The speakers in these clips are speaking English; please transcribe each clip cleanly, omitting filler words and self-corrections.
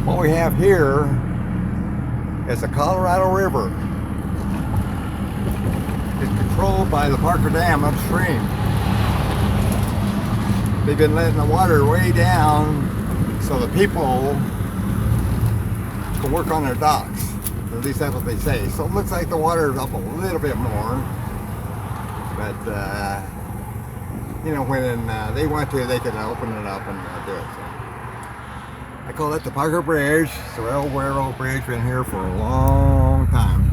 What we have here is the Colorado River. It's controlled by the Parker Dam upstream. They've been letting the water way down so the people can work on their docks. At least that's what they say. So it looks like the water is up a little bit more. But, you know, when they want to, they can open it up and do it. So I call it the Parker Bridge. It's a railroad bridge. Been here for a long time.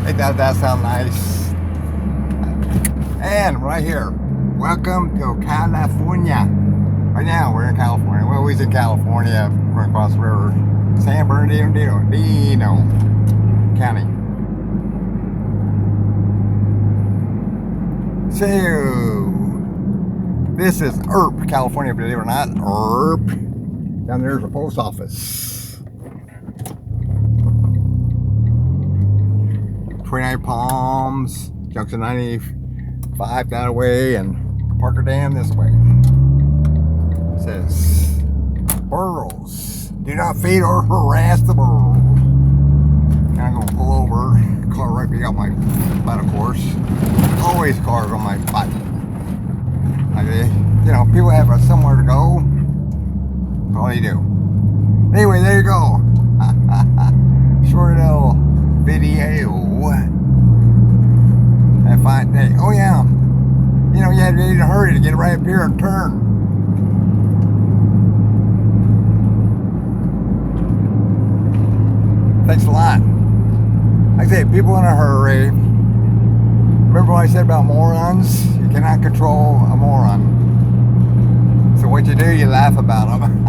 Ain't that sound nice? And right here, welcome to California. Right now we're in California. We're always in California. We're across the river, San Bernardino County. So this is Earp, California, believe it or not. Earp. Down there's a post office. 29 Palms, Junction 95 that way, and Parker Dam this way. It says, burros, do not feed or harass the burros. I'm going to pull over, car right behind my butt, of course. Always cars on my butt. Like they, you know, people have somewhere to go, that's all you do. Anyway, there you go. Short little video. Have a fine day. Oh yeah, you know, you had to be in a hurry to get right up here and turn. Thanks a lot. Like I say, people in a hurry. Remember what I said about morons? You cannot control a moron. So what you do, you laugh about them.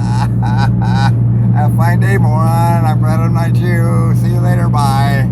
Have a fine day, moron. I'm glad I'm not you. See you later. Bye.